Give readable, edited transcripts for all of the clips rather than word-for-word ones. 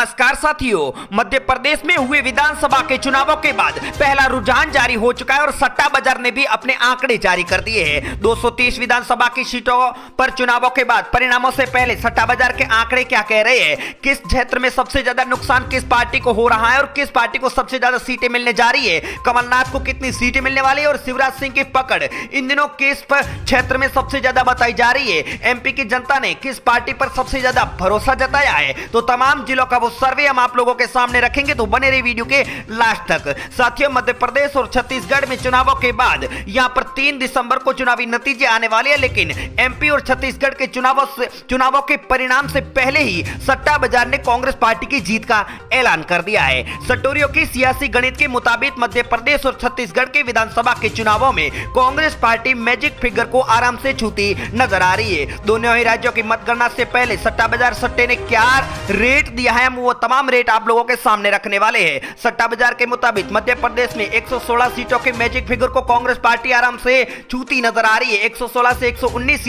नमस्कार साथियों, मध्य प्रदेश में हुए विधानसभा के चुनावों के बाद पहला रुझान जारी हो चुका है और सट्टा बाजार ने भी अपने आंकड़े जारी कर दिए हैं। 230 विधानसभा की सीटों पर चुनावों के बाद परिणामों से पहले सट्टा बाजार के आंकड़े क्या कह रहे हैं, किस क्षेत्र में सबसे ज्यादा नुकसान किस पार्टी को हो रहा है और किस पार्टी को सबसे ज्यादा सीटें मिलने जा रही है, कमलनाथ को कितनी सीटें मिलने वाली है और शिवराज सिंह की पकड़ इन दिनों किस क्षेत्र में सबसे ज्यादा बताई जा रही है, एमपी की जनता ने किस पार्टी पर सबसे ज्यादा भरोसा जताया है, तो तमाम जिलों का वो सर्वे हम आप लोगों के सामने रखेंगे। तो बने रहिए वीडियो के लास्ट तक। साथियों, मध्य प्रदेश और छत्तीसगढ़ में चुनावों के बाद यहां पर 3 दिसंबर को चुनावी नतीजे आने वाले हैं, लेकिन एमपी और छत्तीसगढ़ के चुनावों के परिणाम से पहले ही सट्टा बाजार ने कांग्रेस पार्टी की जीत का ऐलान कर दिया है। सटोरियों की सियासी गणित के मुताबिक मध्य प्रदेश और छत्तीसगढ़ के विधानसभा के चुनावों में कांग्रेस पार्टी मैजिक फिगर को आराम से छूती नजर आ रही है। दोनों ही राज्यों की मतगणना से पहले सट्टा बाजार सट्टे ने क्या रेट दिया है, हम वो तमाम रेट आप लोगों के सामने रखने वाले हैं। सट्टा बाजार के मुताबिक मध्य प्रदेश में 116 सीटों के मैजिक फिगर को कांग्रेस पार्टी आराम से छूती नजर आ रही है। 116 से 119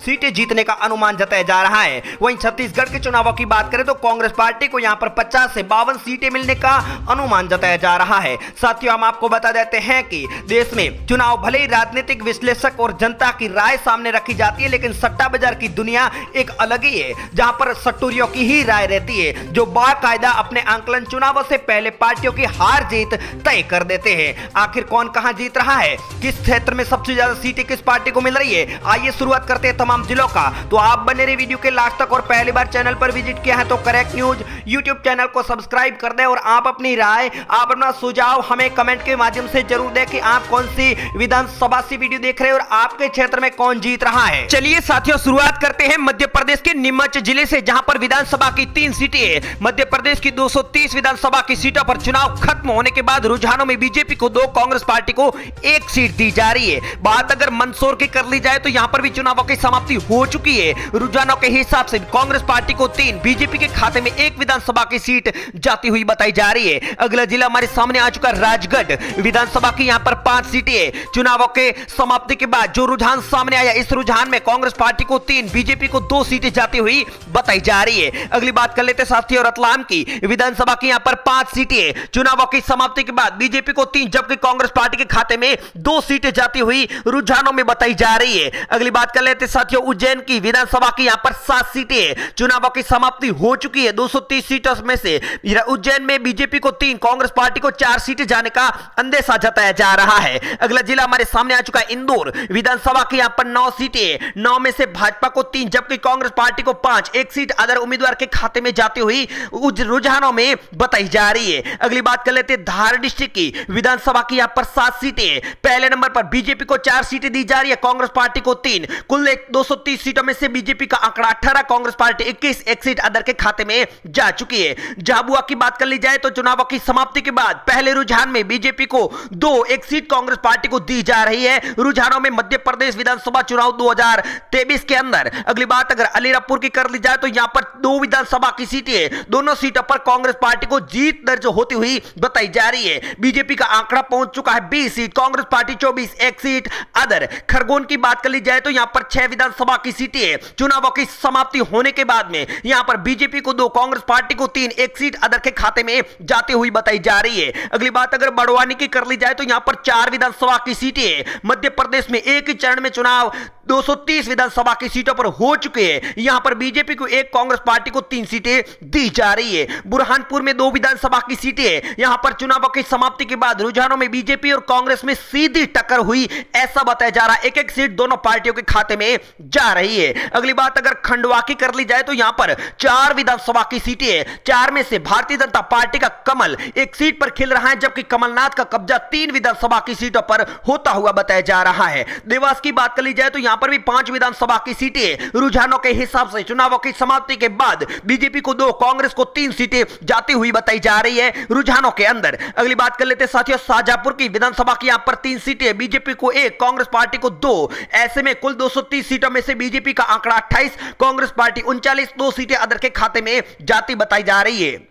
सीटें जीतने का अनुमान जताया जा रहा है। वहीं छत्तीसगढ़ के चुनावों की बात करें तो कांग्रेस पार्टी को यहां पर 50 से 52 सीटें मिलने का अनुमान जताया जा रहा है। साथियों, हम आपको बता देते हैं कि देश में चुनाव भले ही राजनीतिक विश्लेषक और जनता की राय सामने रखी जाती है, लेकिन सट्टा बाजार की दुनिया एक अलग ही है, जहां पर सट्टूरियों की ही राय रहती है, जो बाकायदा अपने आंकलन चुनावों से पहले पार्टियों की हार जीत तय कर देते हैं। आखिर कौन कहां जीत रहा है, किस क्षेत्र में सबसे ज्यादा सीटें किस पार्टी को मिल रही है, आइए शुरुआत करते हैं तमाम जिलों का। तो आप बने रहिए वीडियो के लास्ट तक और पहली बार चैनल पर विजिट किया है तो करेक्ट न्यूज यूट्यूब चैनल को सब्सक्राइब कर दें और आप अपनी राय, आप अपना सुझाव हमें कमेंट के माध्यम से जरूर दें कि आप कौन सी विधानसभा से वीडियो देख रहे हैं और आपके क्षेत्र में कौन जीत रहा है। चलिए साथियों, शुरुआत करते हैं मध्य प्रदेश के नीमच जिले से, जहां पर विधानसभा की 3 सीटें हैं। मध्य प्रदेश की 230 विधानसभा की सीटों पर चुनाव खत्म होने के बाद रुझानों में बीजेपी को 2, कांग्रेस पार्टी को 1 सीट दी जा रही है। बात अगर मंदसौर की कर ली जाए तो यहां पर भी चुनावों की समाप्ति हो चुकी है। रुझानों के हिसाब से कांग्रेस पार्टी को 3, बीजेपी के खाते में 1 विधानसभा की सीट जाती हुई बताई जा रही है। अगला जिला हमारे सामने आ चुका राजगढ़ विधानसभा की, यहां पर 5 सीटें हैं। चुनावों के समाप्ति के बाद जो रुझान सामने आया, इस रुझान में कांग्रेस पार्टी को 3, बीजेपी को 2 सीटें जाती हुई बताई जा रही है। अगली बात कर लेते साथियों रतलाम की विधानसभा की, यहां पर 5 सीटें। चुनावों की समाप्ति के बाद बीजेपी को 3, जबकि कांग्रेस पार्टी के खाते में 2 सीटें जाती हुई रुझानों में बताई जा रही है। अगली बात कर लेते साथियों उज्जैन की विधानसभा की, यहां पर 7 सीटें। चुनावों की समाप्ति हो चुकी है। 230 सीटों में से उज्जैन में बीजेपी को 3, कांग्रेस पार्टी को 4 सीटें जाने का अंदेशा जताया जा रहा है। अगला जिला हमारे सामने आ चुका है इंदौर विधानसभा की, यहां पर 9 सीटें। 9 में से भाजपा को 3, जबकि कांग्रेस पार्टी को 5, 1 सीट अदर उम्मीदवार के खाते में जाती हुई रुझानों में बताई जा रही है। अगली बात कर लेते धार डिस्ट्रिक्ट की विधानसभा की, यहां पर 7 सीटें। पहले नंबर पर बीजेपी को 4 सीटें दी जा रही है, कांग्रेस पार्टी को 3। कुल 230 सीटों में से बीजेपी का आंकड़ा 18, कांग्रेस पार्टी 21, 1 सीट अदर के खाते में जा चुकी है। झाबुआ की बात कर ली जाए तो चुनावों की समाप्ति के बाद पहले रुझान में बीजेपी को 2, 1 सीट कांग्रेस पार्टी को दी जा रही है रुझानों में मध्य प्रदेश विधानसभा चुनाव 2023 के अंदर। अगली बात अगर अलीराजपुर की कर ली जाए तो यहां पर 2 विधानसभा की सीटें, दोनों सीटों पर कांग्रेस पार्टी को जीत दर्ज होती हुई बताई जा रही है। बीजेपी का आंकड़ा पहुंच चुका है 20 seat, Congress party 24, 1 seat other. Khargone की बात कर ली जाए तो यहां पर 6 विधानसभा की सीटें। चुनावों की समाप्ति होने के बाद में यहां पर बीजेपी को 2, कांग्रेस पार्टी को 3, 1 सीट अदर के खाते में जाती हुई बताई जा रही है। अगली बात अगर बड़वानी की कर ली जाए तो यहां पर 4 विधानसभा की सीटें। मध्य प्रदेश में एक ही चरण में चुनाव 230 विधानसभा की सीटों पर हो चुके हैं। यहां पर बीजेपी को 1, कांग्रेस पार्टी को 3 सीटें दी जा रही है। बुरहानपुर में 2 विधानसभा की सीटें। यहां पर चुनावों की समाप्ति के बाद रुझानों में बीजेपी और कांग्रेस में सीधी टक्कर हुई, ऐसा बताया जा रहा है। 1-1 सीट दोनों पार्टियों के खाते में जा रही है। अगली बात अगर खंडवा की कर ली जाए तो यहां पर 4 विधानसभा की सीटें। 4 में से भारतीय जनता पार्टी का कमल 1 सीट पर खिल रहा है, जबकि कमलनाथ का कब्जा 3 विधानसभा की सीटों पर होता हुआ बताया जा रहा है। देवास की बात कर ली जाए तो यहां पर भी 5 विधानसभा की सीटें। रुझानों के हिसाब से चुनावों की समाप्ति के बाद बीजेपी को 2, कांग्रेस को 3 सीटें जाती हुई बताई जा रही है रुझानों के अंदर। अगली बात कर लेते साथियों शाहजहांपुर की विधानसभा की, यहां पर 3 सीटें, बीजेपी को 1, कांग्रेस पार्टी को 2। ऐसे में कुल 230 सीटों में से बीजेपी का आंकड़ा 28, कांग्रेस पार्टी 39, 2 सीटें अदर के खाते में जाती बताई जा रही है।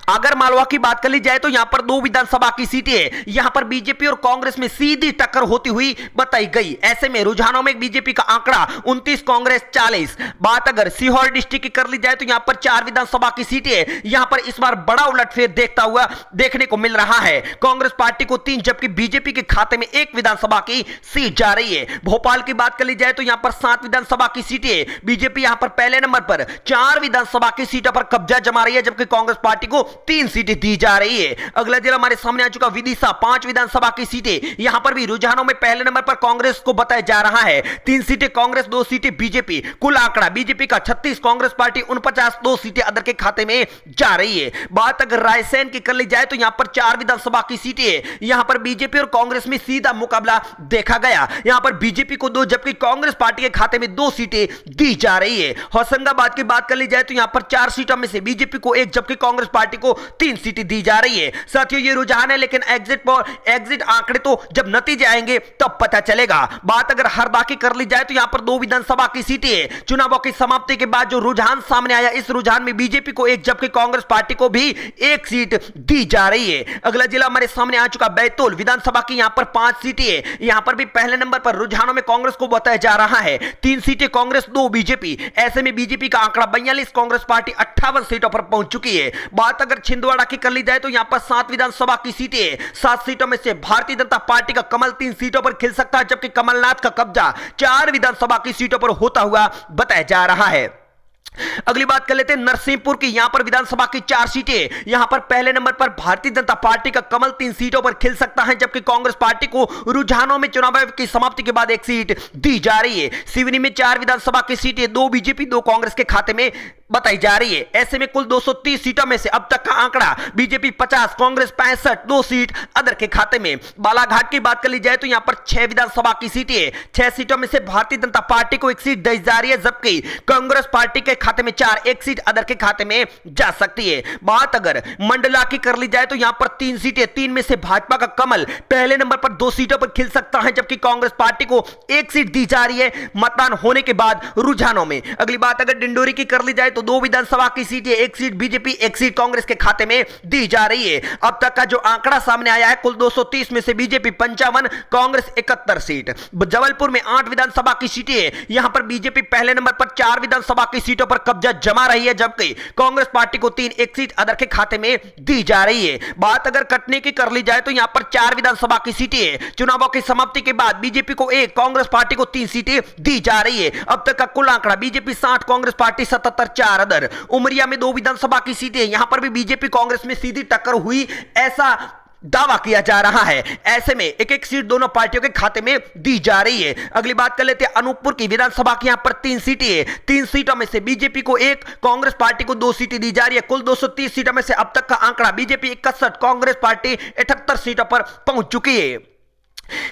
अगर मालवा की बात कर ली जाए तो यहां पर 2 विधानसभा की सीटें यहां पर बीजेपी और कांग्रेस में सीधी टक्कर होती हुई बताई गई। ऐसे में रुझानों में बीजेपी का आंकड़ा 29, कांग्रेस 40। बात अगर सीहोर डिस्ट्रिक्ट की कर ली जाए तो यहां पर 4 विधानसभा की सीटें यहां पर इस बार बड़ा उलटफेर देखने को मिल रहा है। कांग्रेस पार्टी को 3 जबकि बीजेपी के खाते में 1 विधानसभा की सीट जा रही है। भोपाल की बात कर ली जाए तो यहां पर 7 विधानसभा की सीटें बीजेपी यहां पर पहले नंबर पर 4 विधानसभा की सीटों पर कब्जा जमा रही है, जबकि कांग्रेस पार्टी को 3 सीटें दी जा रही है। अगला जिला हमारे सामने आ चुका विदिशा, 5 विधानसभा की सीटें यहां पर भी रुझानों में पहले नंबर पर कांग्रेस को बताया जा रहा है। 3 सीटें कांग्रेस, 2 सीटें बीजेपी। कुल आंकड़ा बीजेपी का 36, कांग्रेस पार्टी 49, 2 सीटें अदर के खाते में जा रही है। बात अगर रायसेन की कर ली जाए तो यहां पर 4 विधानसभा की सीटें यहां पर बीजेपी और कांग्रेस में सीधा मुकाबला देखा गया। यहां पर बीजेपी को 2 जबकि कांग्रेस पार्टी के खाते में 2 सीटें दी जा रही है। होशंगाबाद की बात कर ली जाए तो यहां पर 4 सीटों में से बीजेपी को 1 जबकि कांग्रेस पार्टी को 3 सीटें दी जा रही है। साथियों ये रुझान है, लेकिन एग्जिट आंकड़े तो जब नतीजे आएंगे तब पता चलेगा। बात अगर हरदा की कर ली जाए तो यहां पर 2 विधानसभा की सीटें चुनावों की समाप्ति के बाद जो रुझान सामने आया, इस रुझान में बीजेपी को 1 जबकि कांग्रेस पार्टी को भी 1 सीट दी जा रही है। अगला जिला हमारे सामने आ चुका बैतूल, विधानसभा की यहां पर 5 सीटें यहां पर भी पहले नंबर पर रुझानों में कांग्रेस को बताया जा रहा है। 3 सीटें कांग्रेस, 2 बीजेपी। ऐसे में बीजेपी का आंकड़ा 42, कांग्रेस पार्टी 58 सीटों पर पहुंच चुकी है। बात अगर छिंदवाड़ा की कर ली जाए तो यहां पर 7 विधानसभा की सीटें, 7 सीटों में से भारतीय जनता पार्टी का कमल 3 सीटों पर खिल सकता है, जबकि कमलनाथ का कब्जा 4 विधानसभा की सीटों पर होता हुआ बताया जा रहा है। अगली बात कर लेते हैं नरसिंहपुर की। यहां पर विधानसभा की 4 सीटें यहां पर पहले नंबर पर भारतीय जनता पार्टी का कमल 3 सीटों पर खिल सकता है, जबकि कांग्रेस पार्टी को रुझानों में चुनाव की समाप्ति के बाद 1 सीट दी जा रही है। सिवनी में 4 विधानसभा की सीटें 2 बीजेपी 2 कांग्रेस के खाते में बताई जा रही है। ऐसे में कुल 230 सीटों में से अब तक का आंकड़ा बीजेपी 50, कांग्रेस 65, 2 सीट अदर के खाते में। बालाघाट की बात कर ली जाए तो यहां पर 6 विधानसभा की सीटें, 6 सीटों में से भारतीय जनता पार्टी को 1 सीट दी जा रही है, जबकि कांग्रेस पार्टी के खाते में 4, 1 सीट अदर के खाते में जा सकती है। बात अगर मंडला की कर ली जाए तो यहां पर 3 सीटें, 3 में से भाजपा का कमल पहले नंबर पर 2 सीटों पर खिल सकता है, जबकि कांग्रेस पार्टी को 1 सीट दी जा रही है मतदान होने के बाद रुझानों में। अगली बात अगर डिंडोरी की कर ली जाए तो 2 विधानसभा की सीटें, 1 सीट बीजेपी, 1 सीट कांग्रेस के खाते में दी जा रही है। अब तक का जो आंकड़ा सामने आया है, कुल 230 में से बीजेपी 55, कांग्रेस 71 सीट। जबलपुर में 8 विधानसभा की सीटें, यहां पर बीजेपी पहले नंबर पर 4 विधानसभा की सीटों पर कब्जा जमा रही है, जबकि कांग्रेस पार्टी को 3, 1 सीट अदर के खाते में दी जा रही है। बात अगर कटनी की कर ली जाए तो यहां पर 4 विधानसभा की सीटें चुनावों की समाप्ति के बाद बीजेपी को 1, कांग्रेस पार्टी को 3 सीटें दी जा रही है। अब तक का कुल आंकड़ा BJP 60, Congress party 77, 4 other. Umaria में 2 विधानसभा की सीटें, यहां पर भी बीजेपी कांग्रेस में सीधी टक्कर हुई ऐसा दावा किया जा रहा है। ऐसे में 1-1 सीट दोनों पार्टियों के खाते में दी जा रही है। अगली बात कर लेते हैं अनूपपुर की। विधानसभा की यहां पर 3 सीटें, 3 सीटों में से बीजेपी को 1, कांग्रेस पार्टी को 2 सीटें दी जा रही है। कुल 230 सीटों में से अब तक का आंकड़ा बीजेपी 61, कांग्रेस पार्टी 78 सीटों पर पहुंच चुकी है।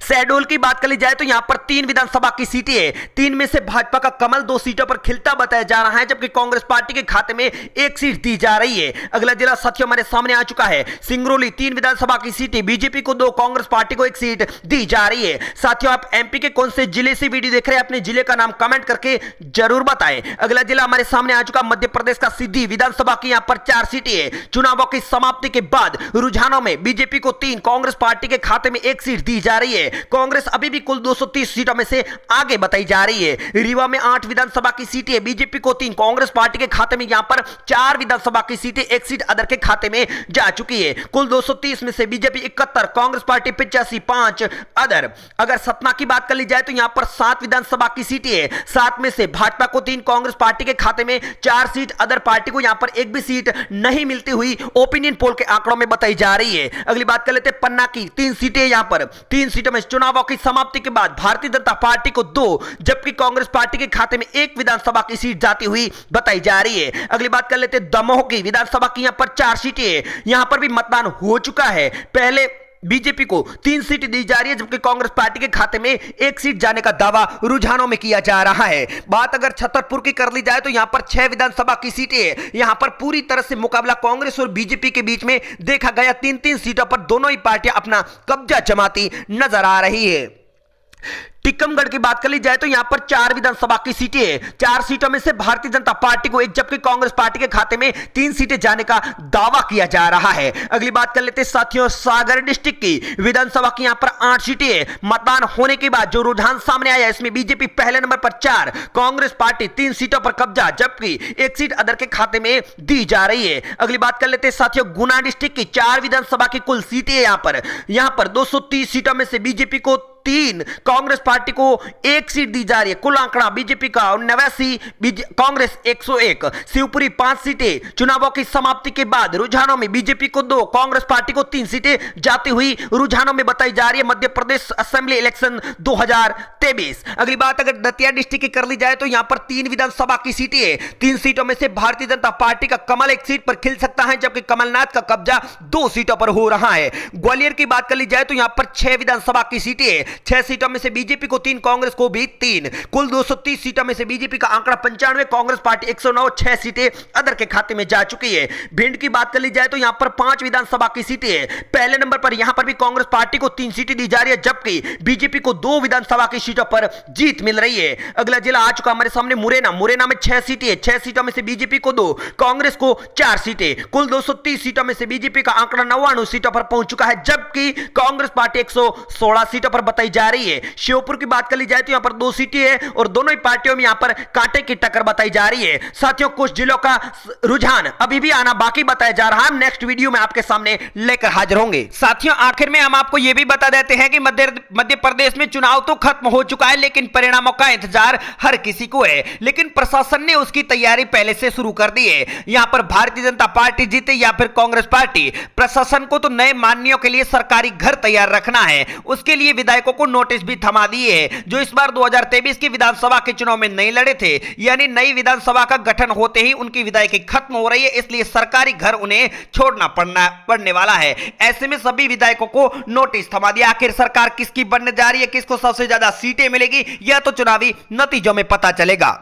शहडोल की बात कर ली जाए तो यहां पर 3 विधानसभा की सीटें है, 3 में से भाजपा का कमल 2 सीटों पर खिलता बताया जा रहा है, जबकि कांग्रेस पार्टी के खाते में 1 सीट दी जा रही है। अगला जिला साथियों हमारे सामने आ चुका है सिंगरौली। 3 विधानसभा की सीटें, बीजेपी को 2, कांग्रेस पार्टी को 1 सीट दी जा रही है। साथियों आप एमपी के कौन से जिले से वीडियो देख रहे हैं, अपने जिले का नाम कमेंट करके जरूर बताएं। अगला जिला हमारे सामने आ चुका मध्य प्रदेश का सिद्धि। विधानसभा की यहां पर 4 सीटें है, चुनावों की समाप्ति के बाद रुझानों में बीजेपी को 3, कांग्रेस पार्टी के खाते में 1 सीट दी जा रही है। कांग्रेस अभी भी कुल 230 सीटों में से आगे बताई जा रही है। रीवा में 8 विधानसभा की सीटें, बीजेपी को 3, कांग्रेस पार्टी के खाते में यहां पर 4 विधानसभा की सीटें, 1 सीट अदर के खाते में जा चुकी है। कुल 230 में से बीजेपी 71, कांग्रेस पार्टी 85, 5 अदर। अगर सतना की बात कर ली जाए तो यहां पर 7 विधानसभा की सीटें है, 7 में से भाजपा को 3, कांग्रेस पार्टी के खाते में 4 सीट, अदर पार्टी को यहां पर 1 भी सीट नहीं मिलती हुई ओपिनियन पोल के आंकड़ों में बताई जा रही है। अगली बात कर लेते हैं पन्ना की। 3 सीटें, यहां पर 3 सीटों में चुनाव की समाप्ति के बाद भारतीय जनता पार्टी को 2, जबकि कांग्रेस पार्टी के खाते में 1 विधानसभा की सीट जाती हुई बताई जा रही है। अगली बात कर लेते हैं दमोह की। विधानसभा की यहां पर 4 सीटें हैं, यहां पर भी मतदान हो चुका है। पहले बीजेपी को 3 सीट दी जा रही है, जबकि कांग्रेस पार्टी के खाते में 1 सीट जाने का दावा रुझानों में किया जा रहा है। बात अगर छतरपुर की कर ली जाए तो यहां पर 6 विधानसभा की सीटें हैं, यहां पर पूरी तरह से मुकाबला कांग्रेस और बीजेपी के बीच में देखा गया। 3-3 सीटों पर दोनों ही पार्टियां अपना कब्जा जमाती नजर आ रही है। टीकमगढ़ की बात कर ली जाए तो यहां पर 4 विधानसभा की सीटें हैं। 4 सीटों में से भारतीय जनता पार्टी को 1 जबकि कांग्रेस पार्टी के खाते में 3 सीटें जाने का दावा किया जा रहा है। अगली बात कर लेते हैं साथियों सागर डिस्ट्रिक्ट की विधानसभा की यहां पर 8 सीटें हैं। मतदान होने के बाद जो रुझान सामने आया इसमें बीजेपी पहले नंबर पर 4, कांग्रेस पार्टी 3 सीटों पर कब्जा जबकि 1 सीट अदर के खाते में दी जा रही है। अगली बात कर लेते हैं साथियों गुना डिस्ट्रिक्ट की 4 विधानसभा की कुल सीटें यहां पर 230 सीटों में से बीजेपी को 3, कांग्रेस पार्टी को 1 सीट दी जा रही है। कुल आंकड़ा बीजेपी का 89, कांग्रेस 101। शिवपुरी 5 सीटें। चुनावों की समाप्ति के बाद रुझानों में बीजेपी को 2, कांग्रेस पार्टी को 3 सीटें जाती हुई रुझानों में बताई जा रही है। Madhya Pradesh assembly election 2023। अगली बात अगर दतिया डिस्ट्रिक्ट की कर ली जाए तो यहां पर 3 विधानसभा की सीटें हैं। 3 सीटों में से भारतीय जनता पार्टी का कमल 1 सीट पर खिल सकता है जबकि कमलनाथ का कब्जा 2 सीटों पर हो रहा है। ग्वालियर की बात कर ली जाए तो यहां पर 6 विधानसभा की सीटें हैं। 6 सीटों में से बीजेपी को 3, कांग्रेस को भी 3। कुल 230 सीटों में से बीजेपी का आंकड़ा 95, कांग्रेस पार्टी 109, 6 सीटें अदर के खाते में जा चुकी है। भिंड की बात कर ली जाए तो यहां पर 5 विधानसभा की सीटें हैं। पहले नंबर पर यहां पर भी कांग्रेस पार्टी को 3 सीटें दी जा रही है जबकि बीजेपी को 2 विधानसभा की सीटों पर जीत मिल रही है। अगला जिला आ चुका हमारे सामने मुरैना में 6 सीटें हैं। 6 सीटों में से बीजेपी को 2, कांग्रेस को 4 सीटें। कुल 230 सीटों में से बीजेपी का आंकड़ा 99 सीटों पर पहुंच चुका है जबकि कांग्रेस पार्टी 116 सीटों पर बताई जा रही है। श्योपुर की बात कर ली जाए तो यहां पर 2 सीटें हैं और दोनों ही पार्टियों में यहां पर कांटे की टक्कर बताई जा रही है। साथियों कुछ जिलों का रुझान अभी भी आना बाकी बताया जा रहा है। हम नेक्स्ट वीडियो में आपके सामने लेकर हाजिर होंगे। साथियों आखिर में हम आपको यह भी बता देते हैं कि मध्य प्रदेश में चुनाव तो खत्म हो चुका है लेकिन परिणामों का इंतजार हर किसी को है। लेकिन प्रशासन ने उसकी तैयारी पहले से शुरू कर दी है। यहां पर भारतीय जनता पार्टी जीते या फिर कांग्रेस पार्टी, प्रशासन को तो नए माननीयों के लिए सरकारी घर तैयार रखना है। उसके लिए विधायकों को नोटिस भी थमा दिए हैं जो इस बार 2023 के विधानसभा के चुनाव में नहीं लड़े थे। यानी नई विधानसभा का गठन होते ही उनकी विधायकी खत्म हो रही है, इसलिए सरकारी घर उन्हें छोड़ना पड़ने वाला है। ऐसे में सभी विधायकों को नोटिस थमा दिया। आखिर सरकार किसकी बनने जा रही है, किसको सबसे ज्यादा सीटें मिलेगी, यह तो चुनावी नतीजों में पता चलेगा।